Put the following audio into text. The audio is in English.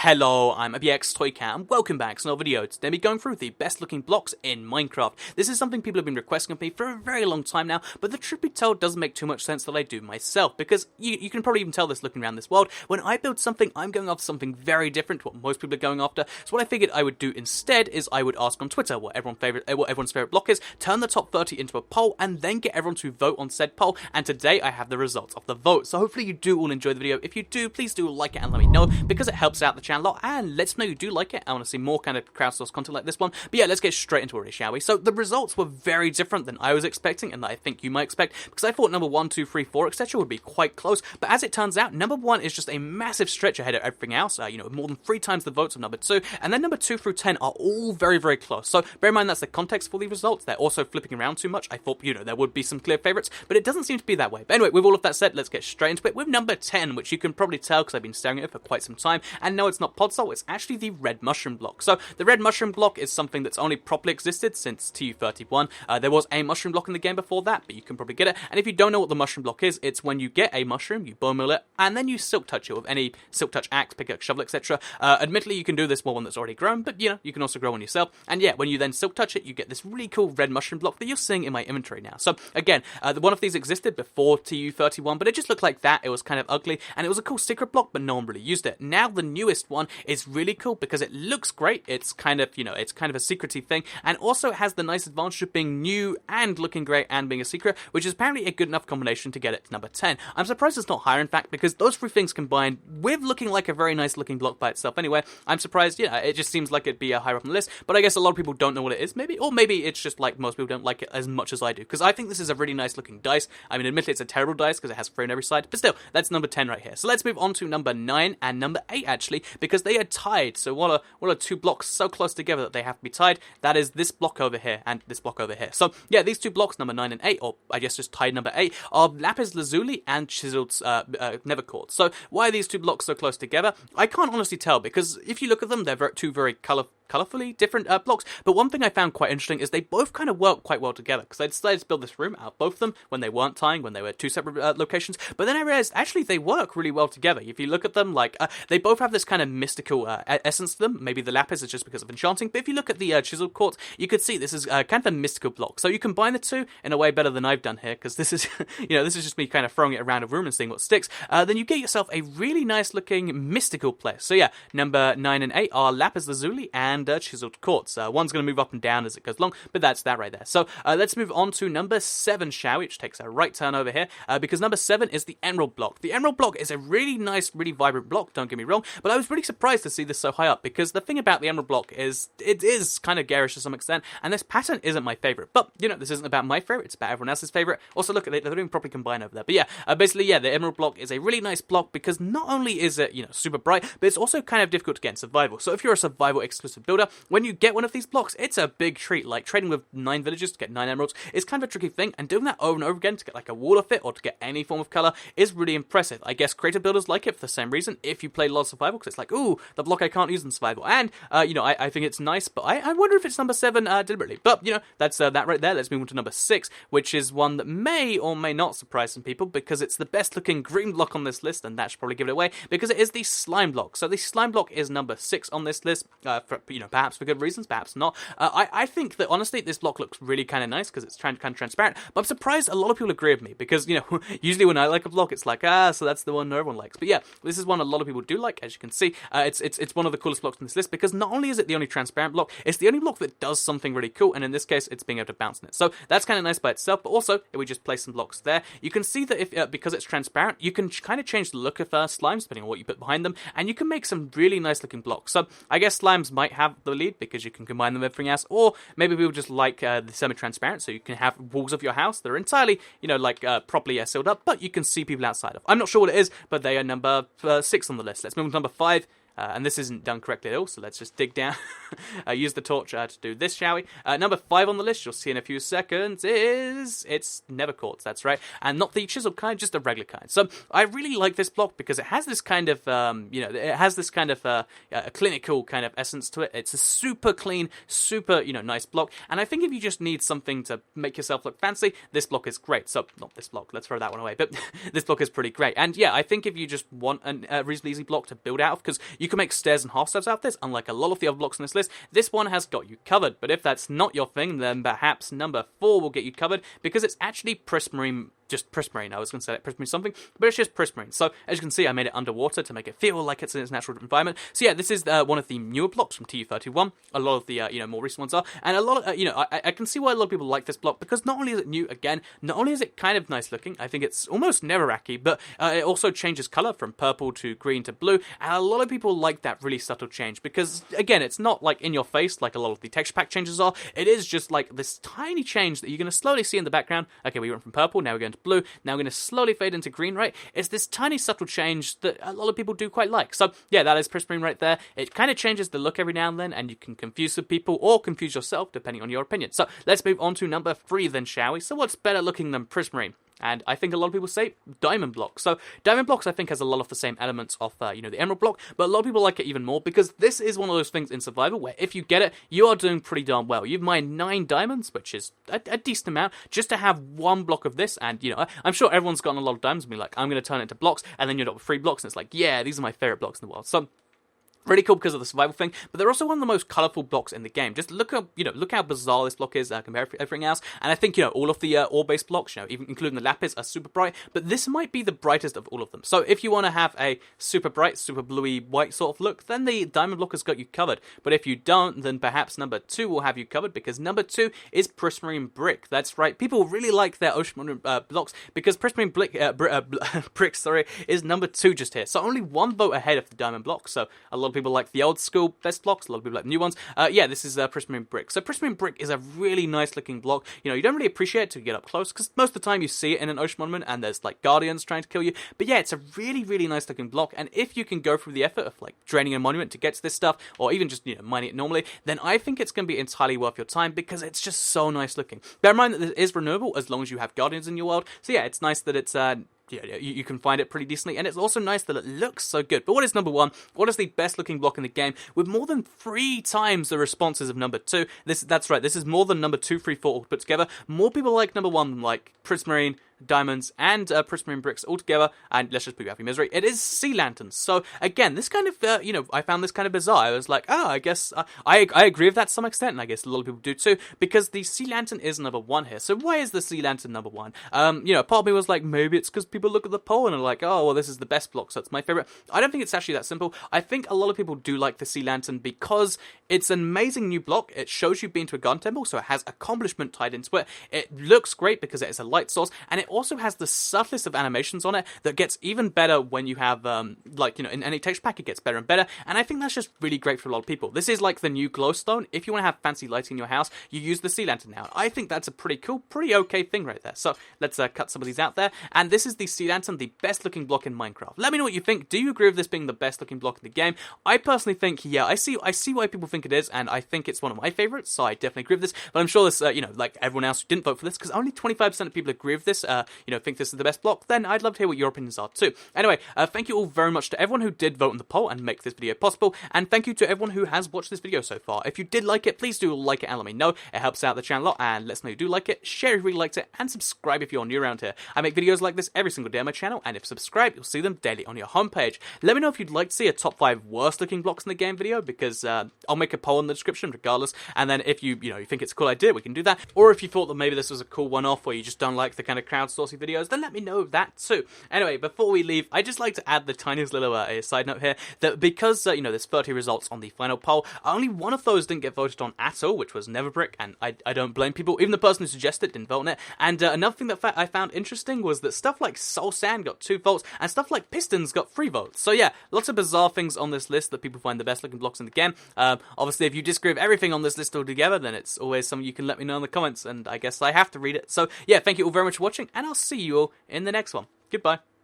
Hello, I'm ABXToyCat and welcome back to another video. Today we're going through the best looking blocks in Minecraft. This is something people have been requesting of me for a very long time now, but the truth be told doesn't make too much sense that I do myself, because you can probably even tell this looking around this world. When I build something, I'm going after something very different to what most people are going after, so what I figured I would do instead is I would ask on Twitter what everyone's favourite block is, turn the top 30 into a poll, and then get everyone to vote on said poll, and today I have the results of the vote. So hopefully you do all enjoy the video. If you do, please do like it and let me know, because it helps out the channel a lot, and let us know you do like it. I want to see more kind of crowdsourced content like this one. But yeah, let's get straight into it, shall we? So the results were very different than I was expecting, and that I think you might expect, because I thought number 1, 2, 3, 4, etc. would be quite close, but as it turns out, number 1 is just a massive stretch ahead of everything else, more than 3 times the votes of number 2, and then number 2 through 10 are all very, very close. So bear in mind that's the context for the results. They're also flipping around too much. I thought, there would be some clear favourites, but it doesn't seem to be that way. But anyway, with all of that said, let's get straight into it with number 10, which you can probably tell because I've been staring at it for quite some time, and no, it's not Podsol, it's actually the red mushroom block. So the red mushroom block is something that's only properly existed since TU31. There was a mushroom block in the game before that, but you can probably get it. And if you don't know what the mushroom block is, it's when you get a mushroom, you bone meal it, and then you silk touch it with any silk touch axe, pickaxe, shovel, etc. Admittedly, you can do this with one that's already grown, but you can also grow one yourself. And yeah, when you then silk touch it, you get this really cool red mushroom block that you're seeing in my inventory now. So again, one of these existed before TU31, but it just looked like that. It was kind of ugly, and it was a cool secret block, but no one really used it. Now the newest one is really cool because it looks great. It's kind of, it's kind of a secrety thing, and also it has the nice advantage of being new and looking great and being a secret, which is apparently a good enough combination to get it to number 10. I'm surprised it's not higher, in fact, because those 3 things combined with looking like a very nice looking block by itself anyway, I'm surprised, it just seems like it'd be higher up on the list, but I guess a lot of people don't know what it is, maybe, or maybe it's just like most people don't like it as much as I do, because I think this is a really nice looking dice. I mean, admittedly, it's a terrible dice because it has 3 on every side, but still, that's number 10 right here. So let's move on to number 9 and number 8, actually, because they are tied. So what are 2 blocks so close together that they have to be tied? That is this block over here and this block over here. So yeah, these 2 blocks, number 9 and 8, or I guess just tied number 8, are Lapis Lazuli and Chisel's Never Quartz. So why are these 2 blocks so close together? I can't honestly tell, because if you look at them, they're 2 very colourfully different blocks, but one thing I found quite interesting is they both kind of work quite well together, because I decided to build this room out of both of them when they weren't tying, when they were 2 separate locations, but then I realised actually they work really well together. If you look at them, they both have this kind of mystical essence to them. Maybe the lapis is just because of enchanting, but if you look at the chiseled quartz, you could see this is kind of a mystical block. So you combine the 2 in a way better than I've done here, because this is this is just me kind of throwing it around a room and seeing what sticks. Then you get yourself a really nice looking mystical place. So yeah, number 9 and 8 are Lapis Lazuli and chiseled quartz. One's going to move up and down as it goes along, but that's that right there. So let's move on to number 7, shall we? Which takes a right turn over here, because number 7 is the emerald block. The emerald block is a really nice, really vibrant block, don't get me wrong, but I was really surprised to see this so high up, because the thing about the emerald block is it is kind of garish to some extent, and this pattern isn't my favourite. But, this isn't about my favourite, it's about everyone else's favourite. Also, look, they don't even properly combine over there. But yeah, basically, yeah, the emerald block is a really nice block, because not only is it, super bright, but it's also kind of difficult to get in survival. So if you're a survival exclusive builder, when you get one of these blocks, it's a big treat. Like, trading with 9 villagers to get 9 emeralds is kind of a tricky thing, and doing that over and over again to get like a wall of it, or to get any form of colour, is really impressive. I guess creative builders like it for the same reason, if you play a lot of survival, because it's like, ooh, the block I can't use in survival, and, I think it's nice, but I wonder if it's number 7 deliberately. But, that's that right there. Let's move on to number 6, which is one that may or may not surprise some people, because it's the best looking green block on this list, and that should probably give it away, because it is the slime block. So the slime block is number 6 on this list, for, perhaps for good reasons, perhaps not. I think that, honestly, this block looks really kind of nice, because it's kind of transparent, but I'm surprised a lot of people agree with me, because, usually when I like a block, it's like, so that's the one no one likes. But yeah, this is one a lot of people do like, as you can see. It's one of the coolest blocks on this list, because not only is it the only transparent block, it's the only block that does something really cool, and in this case, it's being able to bounce in it. So that's kind of nice by itself, but also, if we just place some blocks there, you can see that if because it's transparent, you can kind of change the look of slimes, depending on what you put behind them, and you can make some really nice looking blocks. So I guess slimes might have the lead, because you can combine them with everything else, or maybe people just like the semi-transparent, so you can have walls of your house that are entirely, properly sealed up, but you can see people outside of. I'm not sure what it is, but they are number 6 on the list. Let's move on to number 5. And this isn't done correctly at all, so let's just dig down. Use the torch to do this, shall we? Number 5 on the list, you'll see in a few seconds, it's Never Quartz, that's right. And not the chiseled kind, just the regular kind. So I really like this block because it has this kind of, it has this kind of a clinical kind of essence to it. It's a super clean, super, nice block. And I think if you just need something to make yourself look fancy, this block is great. So, not this block, let's throw that one away. But this block is pretty great. And yeah, I think if you just want a reasonably easy block to build out of, because You can make stairs and half steps out of this, unlike a lot of the other blocks on this list. This one has got you covered, but if that's not your thing, then perhaps number 4 will get you covered, because it's actually Prismarine. Just Prismarine. I was going to say that Prismarine something, but it's just Prismarine. So, as you can see, I made it underwater to make it feel like it's in its natural environment. So yeah, this is one of the newer blocks from TU31. A lot of the, more recent ones are. And a lot of, I can see why a lot of people like this block, because not only is it new, again, not only is it kind of nice looking, I think it's almost never-racky, but it also changes color from purple to green to blue, and a lot of people like that really subtle change, because, again, it's not like in your face like a lot of the texture pack changes are. It is just like this tiny change that you're going to slowly see in the background. Okay, we went from purple, now we're going to blue, now we're going to slowly fade into green, right? It's this tiny subtle change that a lot of people do quite like. So yeah, that is Prismarine right there. It kind of changes the look every now and then, and you can confuse the people or confuse yourself depending on your opinion. So let's move on to number 3 then, shall we? So what's better looking than Prismarine? And I think a lot of people say Diamond Block. So Diamond Blocks, I think, has a lot of the same elements of, the Emerald Block, but a lot of people like it even more, because this is one of those things in survival where if you get it, you are doing pretty darn well. You've mined 9 diamonds, which is a decent amount, just to have one block of this, and, I'm sure everyone's gotten a lot of diamonds and be like, I'm going to turn it into blocks, and then you're up with 3 blocks, and it's like, yeah, these are my favorite blocks in the world. So really cool because of the survival thing, but they're also one of the most colourful blocks in the game. Just look how bizarre this block is compared to everything else. And I think, all of the ore-based blocks, even including the Lapis, are super bright, but this might be the brightest of all of them. So if you want to have a super bright, super bluey white sort of look, then the Diamond Block has got you covered. But if you don't, then perhaps number 2 will have you covered, because number 2 is Prismarine Brick. That's right, people really like their ocean blocks, because Prismarine Brick, is number 2 just here. So only 1 vote ahead of the Diamond Block. So a lot of people like the old school best blocks, a lot of people like the new ones. Yeah, this is Prismarine Brick. So Prismarine Brick is a really nice looking block. You don't really appreciate it till you get up close, because most of the time you see it in an ocean monument and there's like guardians trying to kill you. But yeah, it's a really, really nice looking block, and if you can go through the effort of like draining a monument to get to this stuff, or even just mining it normally, then I think it's going to be entirely worth your time, because it's just so nice looking. Bear in mind that it is renewable as long as you have guardians in your world. So yeah, it's nice that it's you can find it pretty decently, and it's also nice that it looks so good. But what is number 1? What is the best looking block in the game, with more than 3 times the responses of number 2? That's right, this is more than number 2, 3, 4 all put together. More people like number 1 than like Prismarine, diamonds, and Prismarine bricks all together, and let's just put you out of your misery. It is sea lanterns. So again, this kind of, I found this kind of bizarre. I was like, I guess I agree with that to some extent, and I guess a lot of people do too, because the sea lantern is number 1 here. So why is the sea lantern number 1? Part of me was like, maybe it's because people look at the poll and are like, oh, well, this is the best block, so it's my favorite. I don't think it's actually that simple. I think a lot of people do like the sea lantern because it's an amazing new block. It shows you've been to a garden temple, so it has accomplishment tied into it. It looks great because it is a light source, and it also has the subtlest of animations on it that gets even better when you have, in any texture pack, it gets better and better, and I think that's just really great for a lot of people. This is like the new glowstone. If you want to have fancy lighting in your house, you use the sea lantern now. I think that's a pretty cool, pretty okay thing right there. So let's cut some of these out there, and this is the sea lantern, the best looking block in Minecraft. Let me know what you think. Do you agree with this being the best looking block in the game? I personally think, yeah, I see why people think it is, and I think it's one of my favorites, so I definitely agree with this, but I'm sure this, like everyone else who didn't vote for this, because only 25% of people agree with this, think this is the best block, then I'd love to hear what your opinions are too. Anyway, thank you all very much to everyone who did vote in the poll and make this video possible, and thank you to everyone who has watched this video so far. If you did like it, please do like it and let me know. It helps out the channel a lot, and let us know you do like it. Share if you really liked it, and subscribe if you're new around here. I make videos like this every single day on my channel, and if subscribed, you'll see them daily on your homepage. Let me know if you'd like to see a top 5 worst looking blocks in the game video, because I'll make a poll in the description regardless, and then if you think it's a cool idea, we can do that. Or if you thought that maybe this was a cool one-off, or you just don't like the kind of crowdsourcing videos, then let me know that too. Anyway, before we leave, I'd just like to add the tiniest little side note here, that because, there's 30 results on the final poll, only one of those didn't get voted on at all, which was Neverbrick, and I don't blame people. Even the person who suggested it didn't vote on it. And another thing that I found interesting was that stuff like Soul Sand got 2 votes, and stuff like Pistons got 3 votes. So yeah, lots of bizarre things on this list that people find the best looking blocks in the game. Obviously, if you disagree with everything on this list altogether, then it's always something you can let me know in the comments, and I guess I have to read it. So yeah, thank you all very much for watching, and I'll see you all in the next one. Goodbye.